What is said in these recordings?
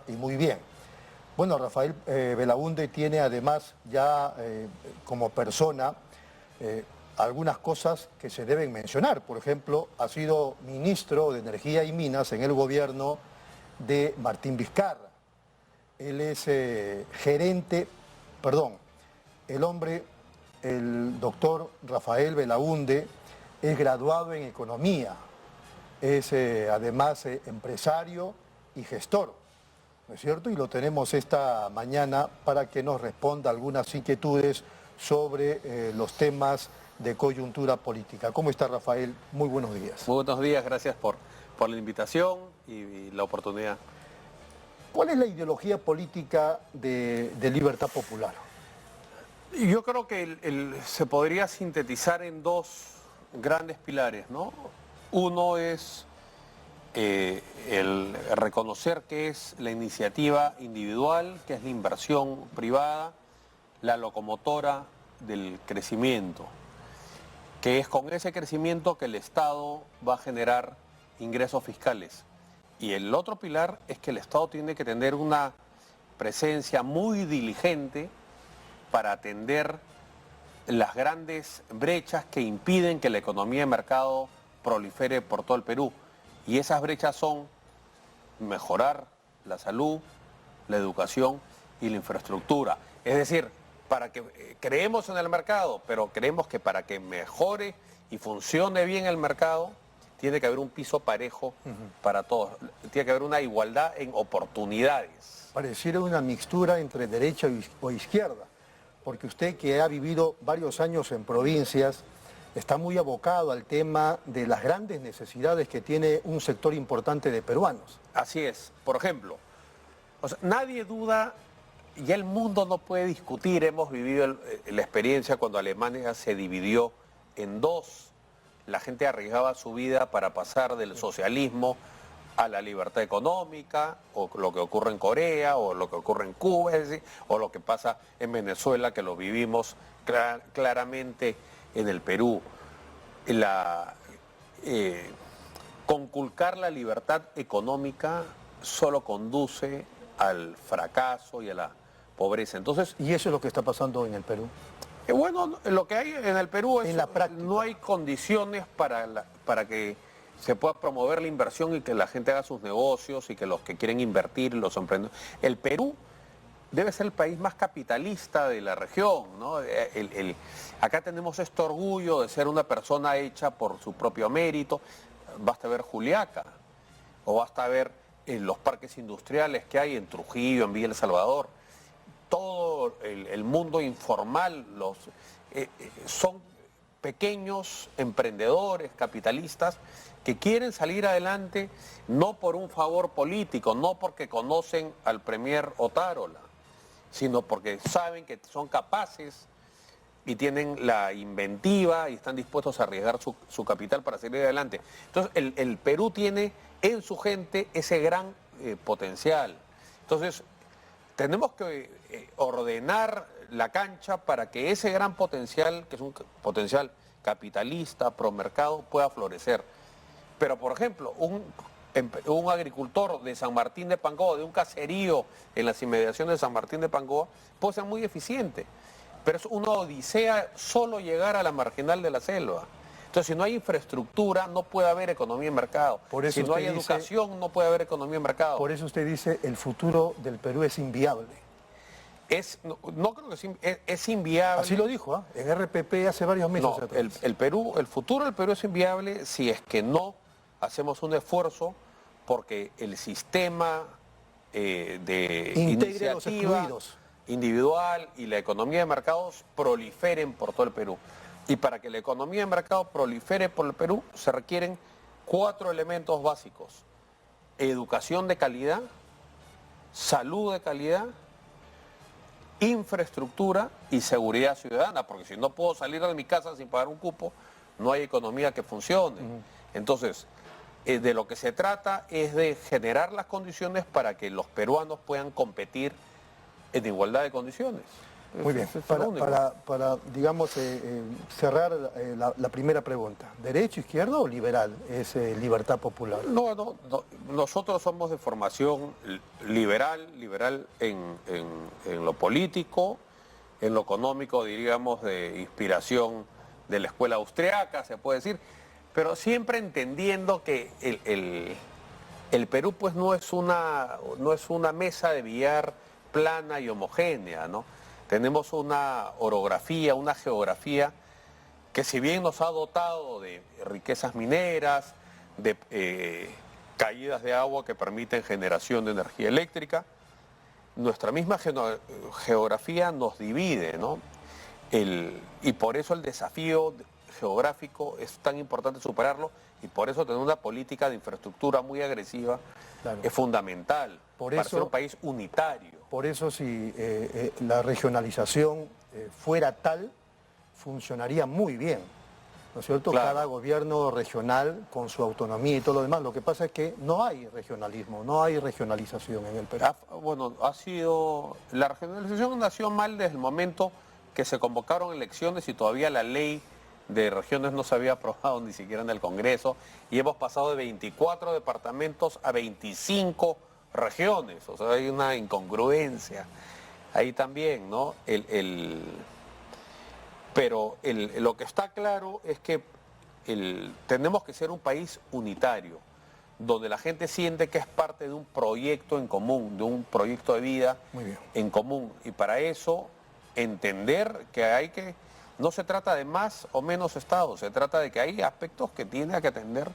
y muy bien. Bueno, Rafael Belaúnde tiene además ya como persona algunas cosas que se deben mencionar. Por ejemplo, ha sido ministro de Energía y Minas en el gobierno de Martín Vizcarra. Él es el doctor Rafael Belaúnde, es graduado en Economía, es además empresario y gestor, ¿no es cierto? Y lo tenemos esta mañana para que nos responda algunas inquietudes sobre los temas de coyuntura política. ¿Cómo está, Rafael? Muy buenos días. Muy buenos días, gracias por la invitación y la oportunidad. ¿Cuál es la ideología política de Libertad Popular? Yo creo que se podría sintetizar en dos grandes pilares, ¿no? Uno es el reconocer que es la iniciativa individual, que es la inversión privada, la locomotora del crecimiento, que es con ese crecimiento que el Estado va a generar ingresos fiscales. Y el otro pilar es que el Estado tiene que tener una presencia muy diligente para atender las grandes brechas que impiden que la economía de mercado prolifere por todo el Perú. Y esas brechas son mejorar la salud, la educación y la infraestructura. Es decir, para que creemos en el mercado, pero creemos que para que mejore y funcione bien el mercado, tiene que haber un piso parejo para todos. Tiene que haber una igualdad en oportunidades. Pareciera una mixtura entre derecha o izquierda, porque usted, que ha vivido varios años en provincias, está muy abocado al tema de las grandes necesidades que tiene un sector importante de peruanos. Así es. Por ejemplo, nadie duda, ya el mundo no puede discutir, hemos vivido la experiencia cuando Alemania se dividió en dos. La gente arriesgaba su vida para pasar del socialismo a la libertad económica, o lo que ocurre en Corea, o lo que ocurre en Cuba, es decir, o lo que pasa en Venezuela, que lo vivimos claramente en el Perú. Conculcar la libertad económica solo conduce al fracaso y a la pobreza. Entonces, ¿y eso es lo que está pasando en el Perú? Bueno, lo que hay en el Perú es en la práctica, no hay condiciones para que se pueda promover la inversión y que la gente haga sus negocios y que los que quieren invertir, los emprendedores. El Perú debe ser el país más capitalista de la región, ¿no? Acá tenemos este orgullo de ser una persona hecha por su propio mérito. Basta ver Juliaca, o basta ver los parques industriales que hay en Trujillo, en Villa El Salvador. Todo el mundo informal son pequeños emprendedores, capitalistas, que quieren salir adelante no por un favor político, no porque conocen al premier Otárola, sino porque saben que son capaces y tienen la inventiva y están dispuestos a arriesgar su capital para salir adelante. Entonces el Perú tiene en su gente ese gran potencial. Entonces tenemos que ordenar la cancha para que ese gran potencial, que es un potencial capitalista, pro mercado, pueda florecer. Pero, por ejemplo, un agricultor de San Martín de Pangoa, de un caserío en las inmediaciones de San Martín de Pangoa, puede ser muy eficiente. Pero es una odisea solo llegar a la marginal de la selva. Entonces, si no hay infraestructura, no puede haber economía en mercado. Si no hay educación, no puede haber economía en mercado. Por eso usted dice, el futuro del Perú es inviable. No creo que es inviable. Así lo dijo, en RPP hace varios meses atrás. El futuro del Perú es inviable si es que no hacemos un esfuerzo porque el sistema de iniciativa individual y la economía de mercados proliferen por todo el Perú. Y para que la economía de mercado prolifere por el Perú se requieren 4 elementos básicos: educación de calidad, salud de calidad, infraestructura y seguridad ciudadana, porque si no puedo salir de mi casa sin pagar un cupo, no hay economía que funcione. Entonces, de lo que se trata es de generar las condiciones para que los peruanos puedan competir en igualdad de condiciones. Muy bien, Es lo único. para digamos, cerrar la primera pregunta, ¿derecho, izquierda o liberal es libertad popular? No, nosotros somos de formación liberal en lo político, en lo económico, diríamos, de inspiración de la escuela austriaca, se puede decir, pero siempre entendiendo que el Perú pues no es una mesa de billar plana y homogénea, ¿no? Tenemos una orografía, una geografía que si bien nos ha dotado de riquezas mineras, de caídas de agua que permiten generación de energía eléctrica, nuestra misma geografía nos divide, ¿no? Y por eso el desafío geográfico es tan importante superarlo y por eso tener una política de infraestructura muy agresiva Claro. es fundamental para ser un país unitario. Por eso si la regionalización fuera tal, funcionaría muy bien, ¿no es cierto? Claro. Cada gobierno regional con su autonomía y todo lo demás. Lo que pasa es que no hay regionalismo, no hay regionalización en el Perú. La regionalización nació mal desde el momento que se convocaron elecciones y todavía la ley de regiones no se había aprobado ni siquiera en el Congreso y hemos pasado de 24 departamentos a 25 regiones, o sea, hay una incongruencia ahí también, ¿no? Pero lo que está claro es que tenemos que ser un país unitario, donde la gente siente que es parte de un proyecto en común, de un proyecto de vida en común. Y para eso, entender que no se trata de más o menos Estado, se trata de que hay aspectos que tiene que atender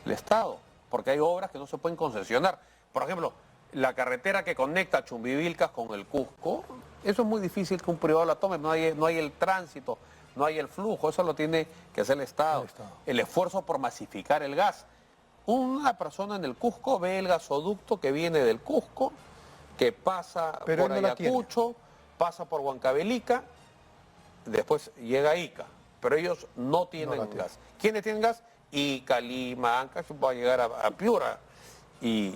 el Estado, porque hay obras que no se pueden concesionar. Por ejemplo, la carretera que conecta Chumbivilcas con el Cusco, eso es muy difícil que un privado la tome, no hay el tránsito, no hay el flujo, eso lo tiene que hacer el Estado. El esfuerzo por masificar el gas. Una persona en el Cusco ve el gasoducto que viene del Cusco, que pasa por Ayacucho, pasa por Huancavelica, después llega a Ica, pero ellos no tienen gas. ¿Quiénes tienen gas? Ica, Lima, Ancash, va a llegar a Piura. Y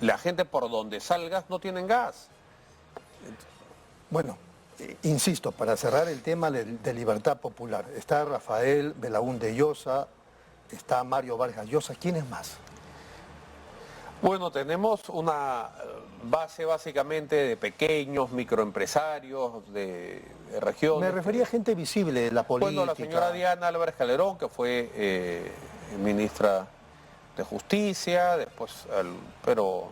la gente por donde salgas no tienen gas. Bueno, insisto, para cerrar el tema de Libertad Popular, está Rafael Belaúnde Llosa, está Mario Vargas Llosa, ¿quién es más? Bueno, tenemos una base básicamente de pequeños microempresarios de regiones. Me refería a gente visible de la política. Bueno, la señora Diana Álvarez Calderón, que fue ministra de Justicia, pero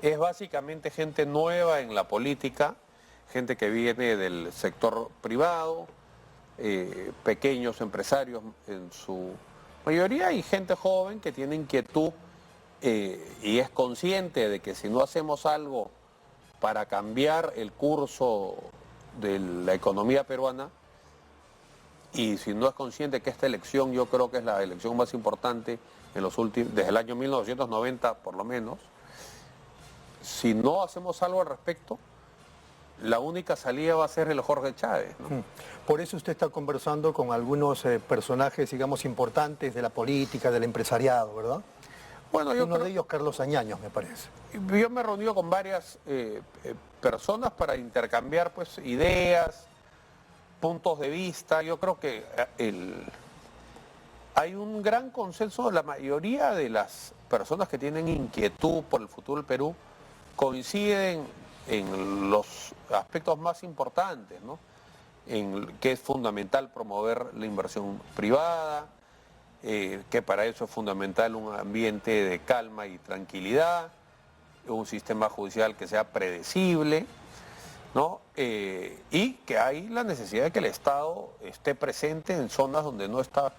es básicamente gente nueva en la política, gente que viene del sector privado, pequeños empresarios en su mayoría y gente joven que tiene inquietud y es consciente de que si no hacemos algo para cambiar el curso de la economía peruana, y si no es consciente que esta elección yo creo que es la elección más importante desde el año 1990 por lo menos, si no hacemos algo al respecto, la única salida va a ser el Jorge Chávez, ¿no? Por eso usted está conversando con algunos personajes, digamos, importantes de la política, del empresariado, ¿verdad? Bueno, uno de ellos, Carlos Añaños, me parece. Yo me he reunido con varias personas para intercambiar pues ideas, puntos de vista. Yo creo que hay un gran consenso, la mayoría de las personas que tienen inquietud por el futuro del Perú coinciden en los aspectos más importantes, ¿no? En que es fundamental promover la inversión privada, que para eso es fundamental un ambiente de calma y tranquilidad, un sistema judicial que sea predecible, ¿no? Y que hay la necesidad de que el Estado esté presente en zonas donde no está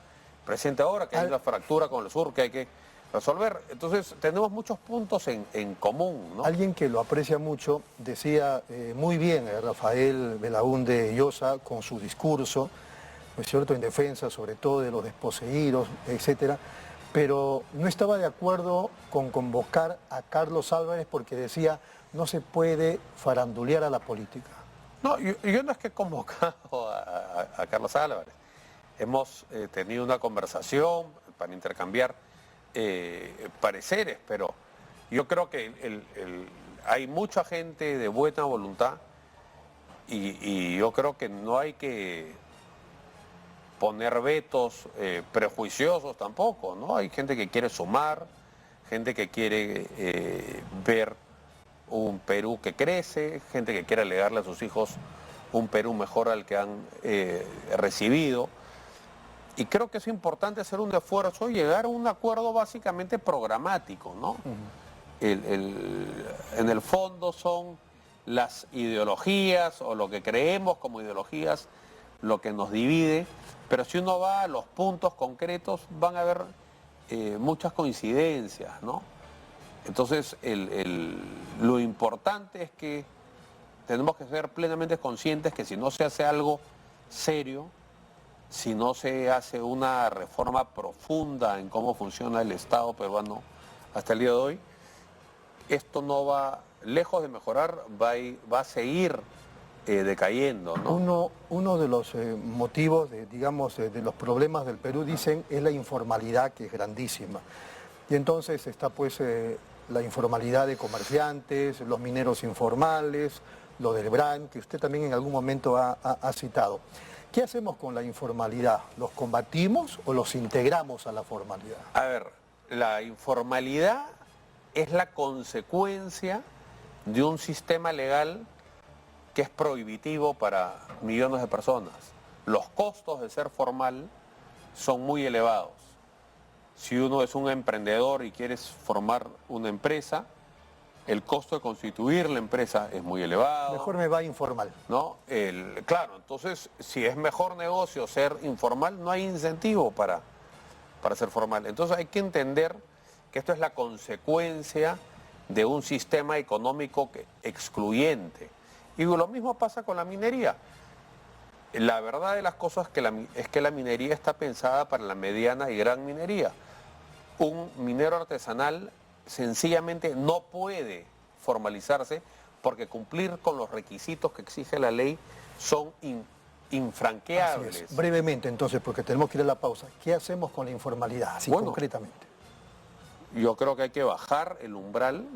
presente ahora, que hay una fractura con el sur que hay que resolver. Entonces tenemos muchos puntos en común, ¿no? Alguien que lo aprecia mucho decía muy bien Rafael Belaúnde Llosa con su discurso, ¿no es cierto?, en defensa sobre todo de los desposeídos, etcétera, pero no estaba de acuerdo con convocar a Carlos Álvarez porque decía no se puede farandulear a la política. No, yo no es que he convocado a Carlos Álvarez. Hemos tenido una conversación para intercambiar pareceres, pero yo creo que hay mucha gente de buena voluntad y yo creo que no hay que poner vetos prejuiciosos tampoco, ¿no? Hay gente que quiere sumar, gente que quiere ver un Perú que crece, gente que quiere legarle a sus hijos un Perú mejor al que han recibido. Y creo que es importante hacer un esfuerzo y llegar a un acuerdo básicamente programático, ¿no? En el fondo son las ideologías o lo que creemos como ideologías lo que nos divide, pero si uno va a los puntos concretos van a haber muchas coincidencias, ¿no? Entonces lo importante es que tenemos que ser plenamente conscientes que si no se hace algo serio, si no se hace una reforma profunda en cómo funciona el Estado peruano hasta el día de hoy, esto no va, lejos de mejorar, va a seguir decayendo, ¿no? Uno de los motivos, de los problemas del Perú, dicen, es la informalidad, que es grandísima. Y entonces está pues la informalidad de comerciantes, los mineros informales, lo del BRAN, que usted también en algún momento ha citado. ¿Qué hacemos con la informalidad? ¿Los combatimos o los integramos a la formalidad? A ver, la informalidad es la consecuencia de un sistema legal que es prohibitivo para millones de personas. Los costos de ser formal son muy elevados. Si uno es un emprendedor y quieres formar una empresa, el costo de constituir la empresa es muy elevado. Mejor me va informal. ¿No? Claro, entonces, si es mejor negocio ser informal, no hay incentivo para ser formal. Entonces hay que entender que esto es la consecuencia de un sistema económico excluyente. Y lo mismo pasa con la minería. La verdad de las cosas es que la minería está pensada para la mediana y gran minería. Un minero artesanal sencillamente no puede formalizarse porque cumplir con los requisitos que exige la ley son infranqueables. Brevemente entonces, porque tenemos que ir a la pausa, ¿qué hacemos con la informalidad, así concretamente? Yo creo que hay que bajar el umbral,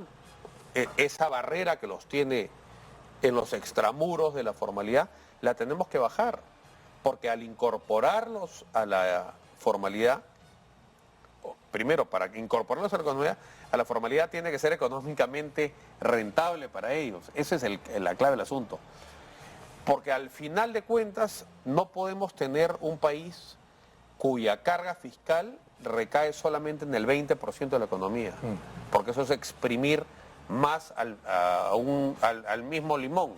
esa barrera que los tiene en los extramuros de la formalidad, la tenemos que bajar, porque al incorporarlos a la formalidad, primero, para incorporarlos a la formalidad tiene que ser económicamente rentable para ellos. Esa es la clave del asunto. Porque al final de cuentas no podemos tener un país cuya carga fiscal recae solamente en el 20% de la economía. Porque eso es exprimir más al mismo limón,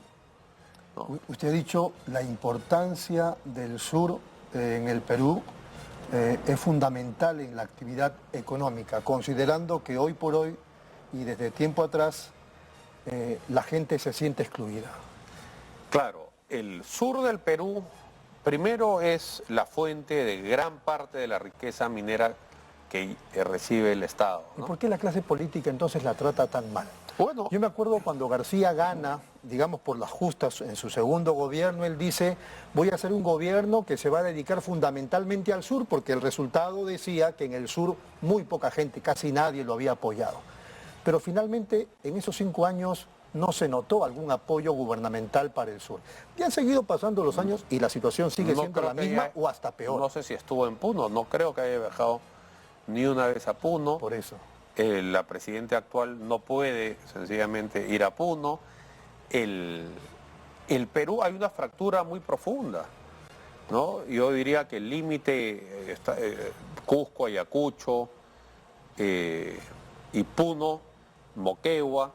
¿no? Usted ha dicho la importancia del sur en el Perú. Es fundamental en la actividad económica, considerando que hoy por hoy y desde tiempo atrás la gente se siente excluida. Claro, el sur del Perú primero es la fuente de gran parte de la riqueza minera que recibe el Estado, ¿no? ¿Y por qué la clase política entonces la trata tan mal? Bueno, yo me acuerdo cuando García gana, digamos por las justas, en su segundo gobierno, él dice, voy a hacer un gobierno que se va a dedicar fundamentalmente al sur, porque el resultado decía que en el sur muy poca gente, casi nadie lo había apoyado. Pero finalmente, en esos 5 años, no se notó algún apoyo gubernamental para el sur. Ya han seguido pasando los años y la situación sigue siendo la misma o hasta peor. No sé si estuvo en Puno, no creo que haya viajado ni una vez a Puno. Por eso. La presidenta actual no puede sencillamente ir a Puno. El Perú hay una fractura muy profunda, ¿no? Yo diría que el límite está Cusco, Ayacucho y Puno, Moquegua.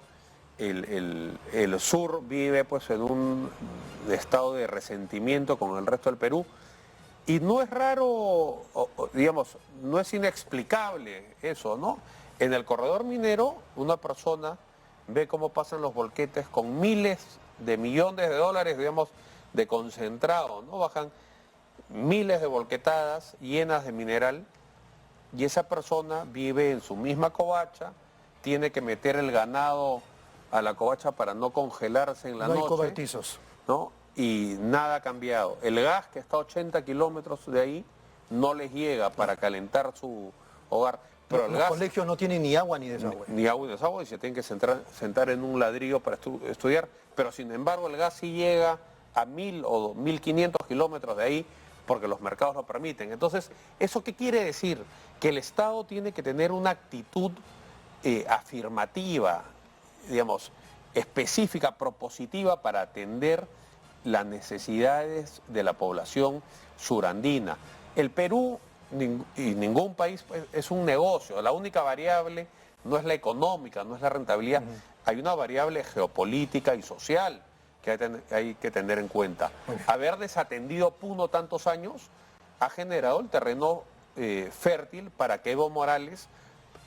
El sur vive pues en un estado de resentimiento con el resto del Perú. Y no es raro, digamos, no es inexplicable eso, ¿no? En el corredor minero, una persona ve cómo pasan los volquetes con miles de millones de dólares, digamos, de concentrado, ¿no? Bajan miles de volquetadas llenas de mineral y esa persona vive en su misma covacha, tiene que meter el ganado a la covacha para no congelarse en la noche. No hay cobertizos. ¿No? Y nada ha cambiado. El gas que está a 80 kilómetros de ahí no les llega para calentar su hogar. Pero los colegios no tienen ni agua ni desagüe. Ni agua ni desagüe y se tienen que sentar en un ladrillo para estudiar. Pero sin embargo el gas sí llega a 1000 o 1500 kilómetros de ahí porque los mercados lo permiten. Entonces, ¿eso qué quiere decir? Que el Estado tiene que tener una actitud afirmativa, digamos, específica, propositiva para atender las necesidades de la población surandina. El Perú y ningún país pues, es un negocio. La única variable no es la económica, no es la rentabilidad. Hay una variable geopolítica y social que hay que tener en cuenta. Haber desatendido Puno tantos años ha generado el terreno fértil para que Evo Morales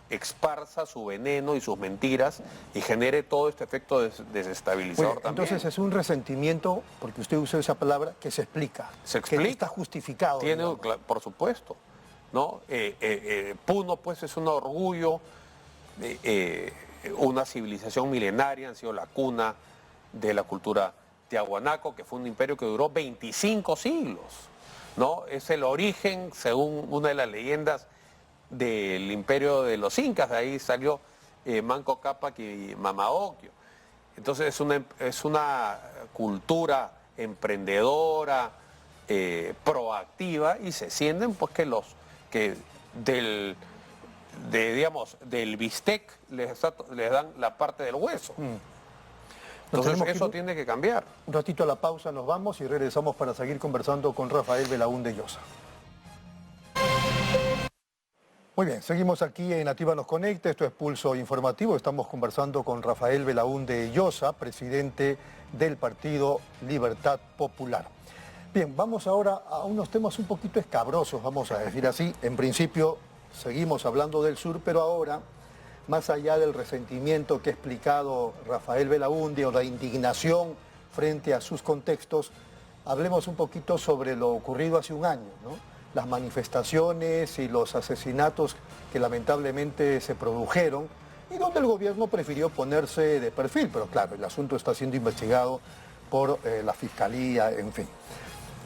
esparza su veneno y sus mentiras y genere todo este efecto desestabilizador también. Entonces es un resentimiento, porque usted usó esa palabra, que se explica. Se explica. Que está justificado. Tiene, por supuesto. ¿No? Puno pues es un orgullo, una civilización milenaria, han sido la cuna de la cultura tiahuanaco, que fue un imperio que duró 25 siglos. ¿No? Es el origen, según una de las leyendas, del imperio de los incas, de ahí salió Manco Cápac y Mama Ocllo. Entonces es una cultura emprendedora, proactiva, y se sienten pues que del bistec les dan la parte del hueso. Entonces eso tiene que cambiar. Un ratito a la pausa, nos vamos y regresamos para seguir conversando con Rafael Belaúnde Llosa. Muy bien, seguimos aquí en Nativa Nos Conecta, esto es Pulso Informativo, estamos conversando con Rafael Belaúnde Llosa, presidente del Partido Libertad Popular. Bien, vamos ahora a unos temas un poquito escabrosos, vamos a decir así. En principio seguimos hablando del sur, pero ahora, más allá del resentimiento que ha explicado Rafael Belaúnde o la indignación frente a sus contextos, hablemos un poquito sobre lo ocurrido hace un año, ¿no? Las manifestaciones y los asesinatos que lamentablemente se produjeron y donde el gobierno prefirió ponerse de perfil, pero claro, el asunto está siendo investigado por la Fiscalía, en fin.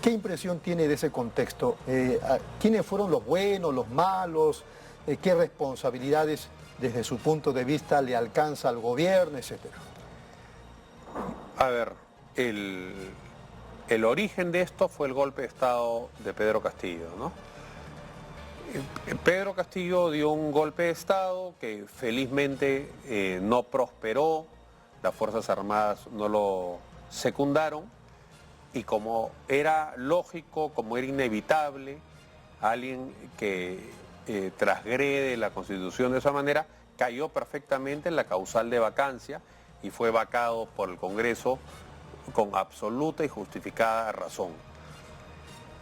¿Qué impresión tiene de ese contexto? ¿Quiénes fueron los buenos, los malos? ¿Qué responsabilidades desde su punto de vista le alcanza al gobierno, etcétera? A ver, el origen de esto fue el golpe de Estado de Pedro Castillo, ¿no? Pedro Castillo dio un golpe de Estado que felizmente no prosperó, las Fuerzas Armadas no lo secundaron, y como era lógico, como era inevitable, alguien que transgrede la Constitución de esa manera, cayó perfectamente en la causal de vacancia y fue vacado por el Congreso con absoluta y justificada razón.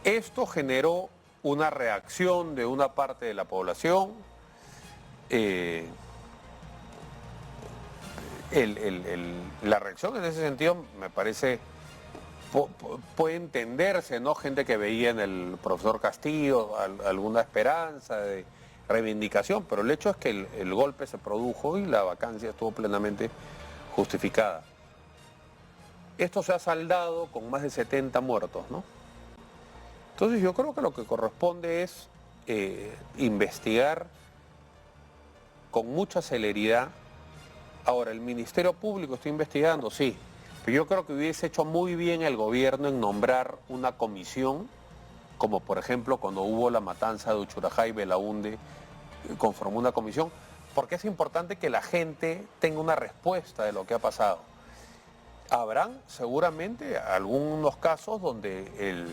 Esto generó una reacción de una parte de la población. La reacción en ese sentido me parece puede entenderse, ¿no? Gente que veía en el profesor Castillo alguna esperanza de reivindicación, pero el hecho es que el golpe se produjo y la vacancia estuvo plenamente justificada. Esto se ha saldado con más de 70 muertos, ¿no? Entonces yo creo que lo que corresponde es investigar con mucha celeridad. Ahora, el Ministerio Público está investigando, sí, pero yo creo que hubiese hecho muy bien el gobierno en nombrar una comisión, como por ejemplo cuando hubo la matanza de Uchurajá y Belaúnde, conformó una comisión, porque es importante que la gente tenga una respuesta de lo que ha pasado. Habrán seguramente algunos casos donde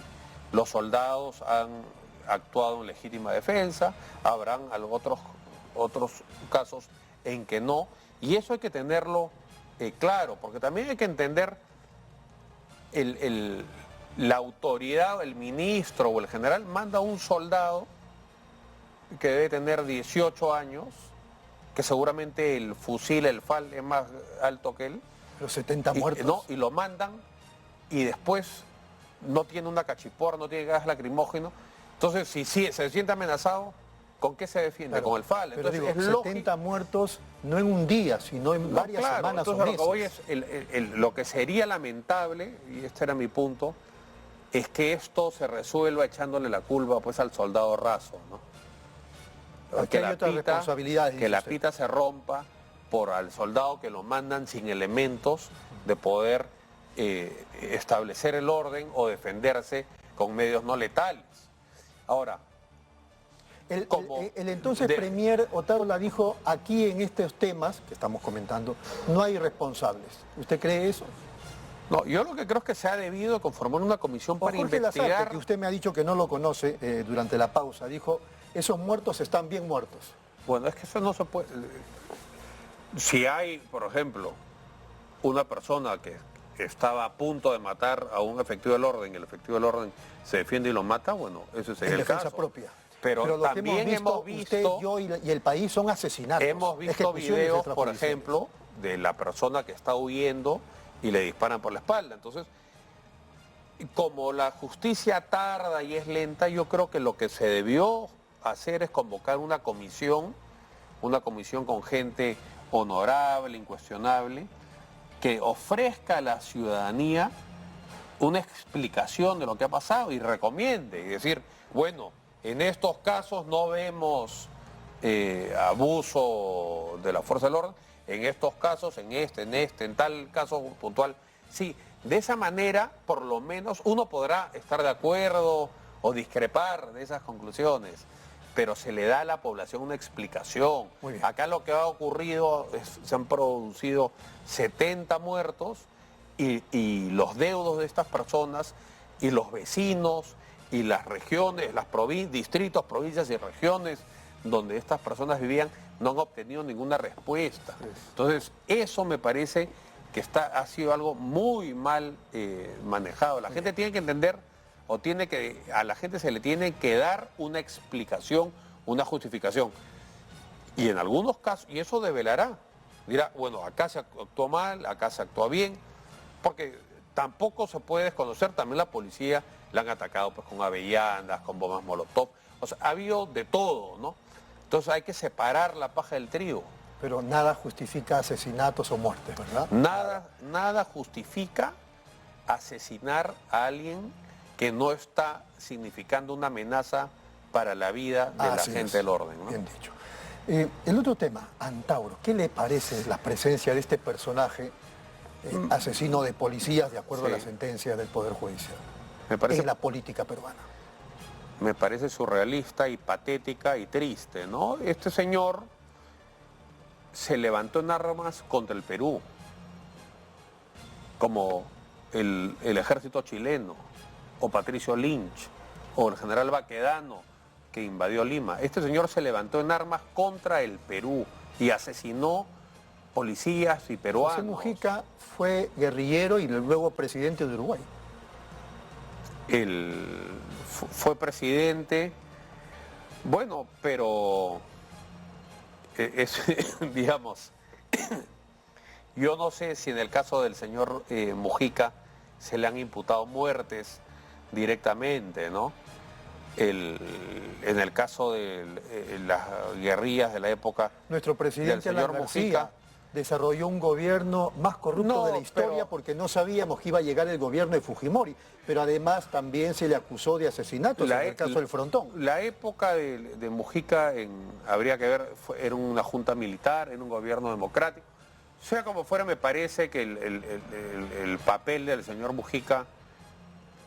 los soldados han actuado en legítima defensa, habrán otros casos en que no, y eso hay que tenerlo claro, porque también hay que entender la autoridad, el ministro o el general manda a un soldado que debe tener 18 años, que seguramente el fusil, el FAL es más alto que él. Los 70 muertos. No, y lo mandan y después no tiene una cachiporra, no tiene gas lacrimógeno. Entonces, si se siente amenazado, ¿con qué se defiende? Claro, con el FAL. Entonces, pero digo, es 70 muertos no en un día, sino en varias semanas o meses. Lo que voy es, lo que sería lamentable, y este era mi punto, es que esto se resuelva echándole la culpa pues al soldado raso, ¿no? Aquí hay otras responsabilidades. Que la pita se rompa por al soldado que lo mandan sin elementos de poder establecer el orden o defenderse con medios no letales. Ahora, el entonces Premier Otárola dijo, aquí en estos temas que estamos comentando, no hay responsables. ¿Usted cree eso? No, yo lo que creo es que se ha debido conformar una comisión para Jorge investigar. Lasarte, que usted me ha dicho que no lo conoce durante la pausa, dijo, esos muertos están bien muertos. Bueno, es que eso no se puede... Si hay, por ejemplo, una persona que estaba a punto de matar a un efectivo del orden y el efectivo del orden se defiende y lo mata, bueno, eso sería el defensa caso. propia. Pero lo también que hemos visto, usted, yo y el país son asesinatos. hemos visto videos, por ejemplo, de la persona que está huyendo y le disparan por la espalda. Entonces, como la justicia tarda y es lenta, yo creo que lo que se debió hacer es convocar una comisión con gente honorable, incuestionable, que ofrezca a la ciudadanía una explicación de lo que ha pasado y recomiende, es decir, bueno, en estos casos no vemos abuso de la fuerza del orden, en estos casos, en tal caso puntual, sí, de esa manera por lo menos uno podrá estar de acuerdo o discrepar de esas conclusiones, pero se le da a la población una explicación. Acá lo que ha ocurrido se han producido 70 muertos y los deudos de estas personas y los vecinos y las regiones, distritos, provincias y regiones donde estas personas vivían no han obtenido ninguna respuesta. Entonces, eso me parece que ha sido algo muy mal manejado. La gente tiene que entender, a la gente se le tiene que dar una explicación, una justificación. Y en algunos casos, y eso develará, dirá, bueno, acá se actuó mal, acá se actúa bien, porque tampoco se puede desconocer, también la policía la han atacado pues con avellanas, con bombas molotov, o sea, ha habido de todo, ¿no? Entonces hay que separar la paja del trigo. Pero nada justifica asesinatos o muertes, ¿verdad? Nada justifica asesinar a alguien que no está significando una amenaza para la vida de la gente del orden, ¿no? Bien dicho. El otro tema, Antauro, ¿qué le parece la presencia de este personaje asesino de policías de acuerdo a la sentencia del Poder Judicial en la política peruana? Me parece surrealista y patética y triste, ¿no? Este señor se levantó en armas contra el Perú, como el ejército chileno, o Patricio Lynch, o el general Baquedano, que invadió Lima. Este señor se levantó en armas contra el Perú y asesinó policías y peruanos. José Mujica fue guerrillero y luego presidente de Uruguay. Fue presidente, bueno, pero digamos, yo no sé si en el caso del señor Mujica se le han imputado muertes directamente, ¿no? En el caso de las guerrillas de la época, nuestro presidente del señor Mujica desarrolló un gobierno más corrupto de la historia porque no sabíamos que iba a llegar el gobierno de Fujimori, pero además también se le acusó de asesinatos en el caso del Frontón. La época de Mujica, habría que ver, era una junta militar, era un gobierno democrático. Sea como fuera, me parece que el papel del señor Mujica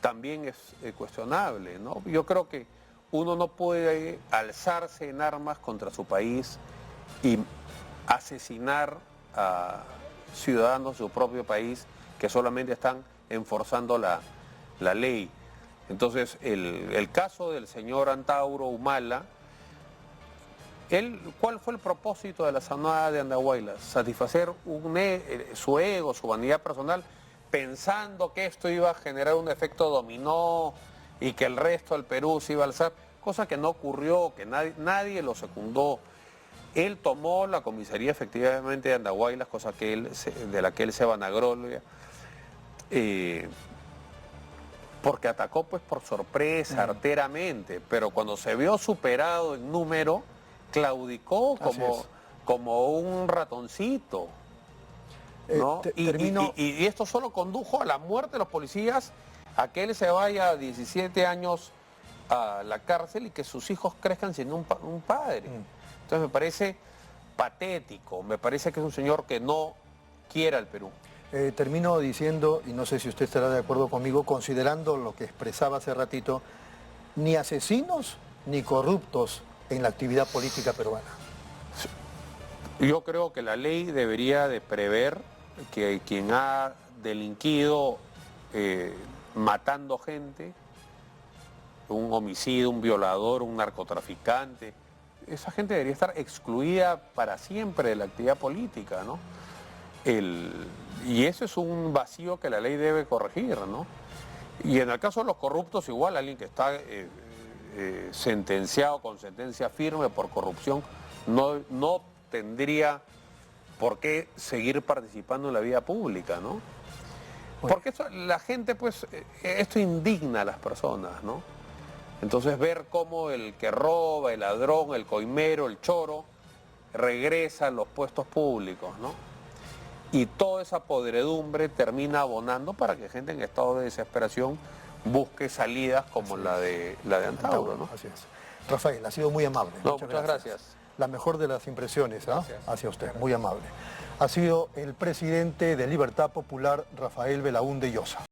también es cuestionable, ¿no? Yo creo que uno no puede alzarse en armas contra su país y asesinar a ciudadanos de su propio país que solamente están enforzando la ley. Entonces, el caso del señor Antauro Humala, ¿cuál fue el propósito de la sanada de Andahuaylas? Satisfacer su ego, su vanidad personal, pensando que esto iba a generar un efecto dominó y que el resto del Perú se iba a alzar, cosa que no ocurrió, que nadie lo secundó. Él tomó la comisaría efectivamente de Andahuaylas, cosa de la que él se vanagloria, porque atacó pues por sorpresa, arteramente, pero cuando se vio superado en número, claudicó como un ratoncito, ¿no? Y esto solo condujo a la muerte de los policías, a que él se vaya a 17 años a la cárcel y que sus hijos crezcan sin un padre. Entonces me parece patético, me parece que es un señor que no quiere al Perú. Termino diciendo, y no sé si usted estará de acuerdo conmigo, considerando lo que expresaba hace ratito, ni asesinos ni corruptos en la actividad política peruana. Yo creo que la ley debería de prever que quien ha delinquido matando gente, un homicidio, un violador, un narcotraficante, esa gente debería estar excluida para siempre de la actividad política, ¿no? Y eso es un vacío que la ley debe corregir, ¿no? Y en el caso de los corruptos, igual alguien que está sentenciado con sentencia firme por corrupción, no tendría por qué seguir participando en la vida pública, ¿no? Porque la gente, pues, esto indigna a las personas, ¿no? Entonces ver cómo el que roba, el ladrón, el coimero, el choro, regresa a los puestos públicos, ¿no? Y toda esa podredumbre termina abonando para que gente en estado de desesperación busque salidas como la de Antauro, ¿no? Así es. Rafael, ha sido muy amable. No, muchas gracias. La mejor de las impresiones, ¿no? Hacia usted, Gracias. muy amable. Ha sido el presidente de Libertad Popular, Rafael Belaúnde Llosa.